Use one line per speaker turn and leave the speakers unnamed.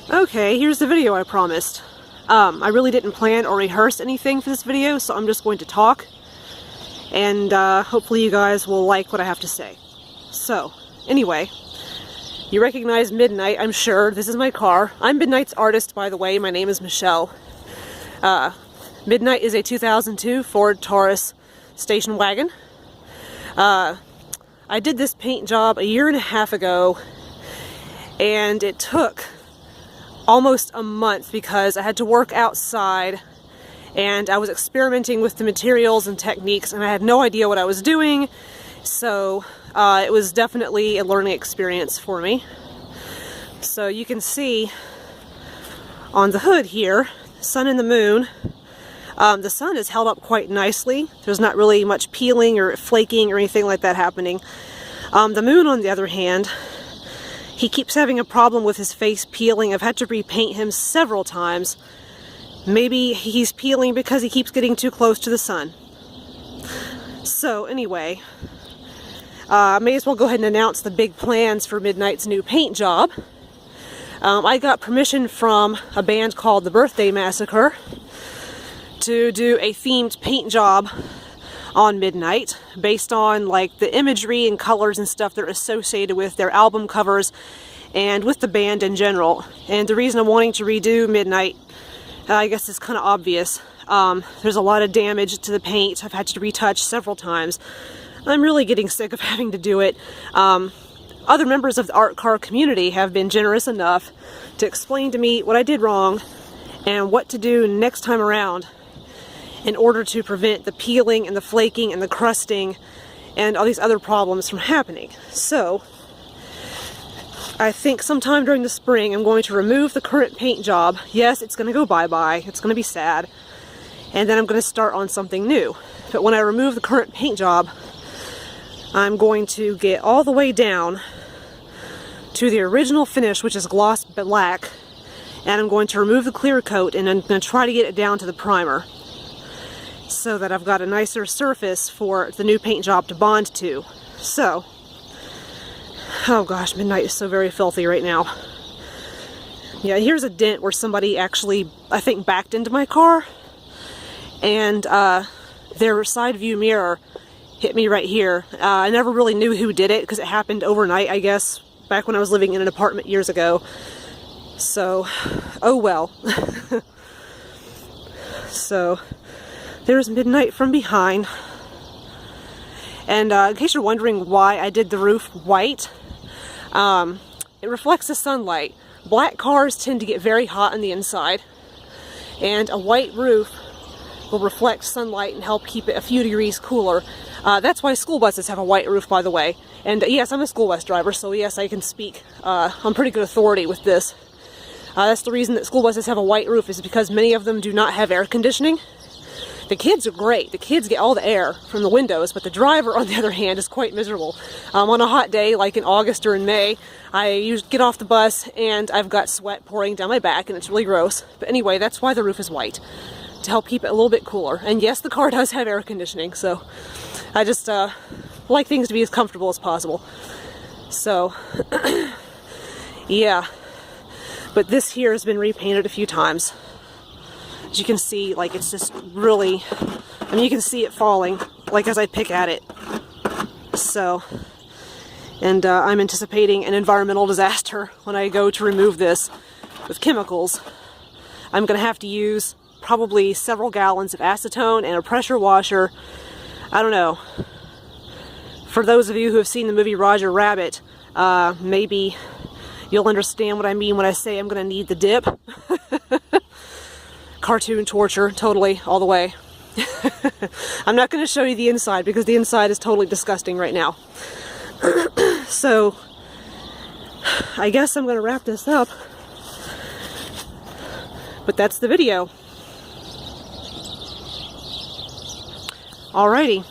Okay, here's the video I promised. I really didn't plan or rehearse anything for this video, so I'm just going to talk. And hopefully you guys will like what I have to say. So, anyway, you recognize Midnight, I'm sure. This is my car. I'm Midnight's artist, by the way. My name is Michelle. Midnight is a 2002 Ford Taurus station wagon. I did this paint job a year and a half ago, and it took almost a month because I had to work outside and I was experimenting with the materials and techniques and I had no idea what I was doing, so it was definitely a learning experience for me. So you can see on the hood here, sun and the moon. The sun is held up quite nicely. There's not really much peeling or flaking or anything like that happening. The moon, on the other hand, he keeps having a problem with his face peeling. I've had to repaint him several times. Maybe he's peeling because he keeps getting too close to the sun. So anyway, I may as well go ahead and announce the big plans for Midnight's new paint job. I got permission from a band called the Birthday Massacre to do a themed paint job on Midnight based on like the imagery and colors and stuff that are associated with their album covers and with the band in general. And the reason I'm wanting to redo Midnight, I guess is kind of obvious. There's a lot of damage to the paint. I've had to retouch several times. I'm really getting sick of having to do it. Other members of the art car community have been generous enough to explain to me what I did wrong and what to do next time around in order to prevent the peeling and the flaking and the crusting and all these other problems from happening. So, I think sometime during the spring I'm going to remove the current paint job. Yes, it's going to go bye-bye. It's going to be sad. And then I'm going to start on something new. But when I remove the current paint job, I'm going to get all the way down to the original finish, which is gloss black. And I'm going to remove the clear coat and I'm going to try to get it down to the primer, so that I've got a nicer surface for the new paint job to bond to. So, oh gosh, Midnight is so very filthy right now. Yeah, here's a dent where somebody actually, I think, backed into my car, and their side view mirror hit me right here. I never really knew who did it because it happened overnight, I guess, back when I was living in an apartment years ago. So, oh well. So, there's Midnight from behind. And in case you're wondering why I did the roof white, it reflects the sunlight. Black cars tend to get very hot on the inside, and a white roof will reflect sunlight and help keep it a few degrees cooler. That's why school buses have a white roof, by the way. And yes, I'm a school bus driver, so yes, I can speak on pretty good authority with this. That's the reason that school buses have a white roof, is because many of them do not have air conditioning. The kids are great. The kids get all the air from the windows, but the driver, on the other hand, is quite miserable. On a hot day, like in August or in May, I usually get off the bus and I've got sweat pouring down my back and it's really gross. But anyway, that's why the roof is white, to help keep it a little bit cooler. And yes, the car does have air conditioning, so I just like things to be as comfortable as possible. So, yeah. But this here has been repainted a few times. As you can see, like, it's just really, I mean, you can see it falling, like, as I pick at it. So, and I'm anticipating an environmental disaster when I go to remove this with chemicals. I'm going to have to use probably several gallons of acetone and a pressure washer. I don't know. For those of you who have seen the movie Roger Rabbit, maybe you'll understand what I mean when I say I'm going to need the dip. Cartoon torture, totally, all the way. I'm not going to show you the inside because the inside is totally disgusting right now. So, I guess I'm going to wrap this up. But that's the video. Alrighty.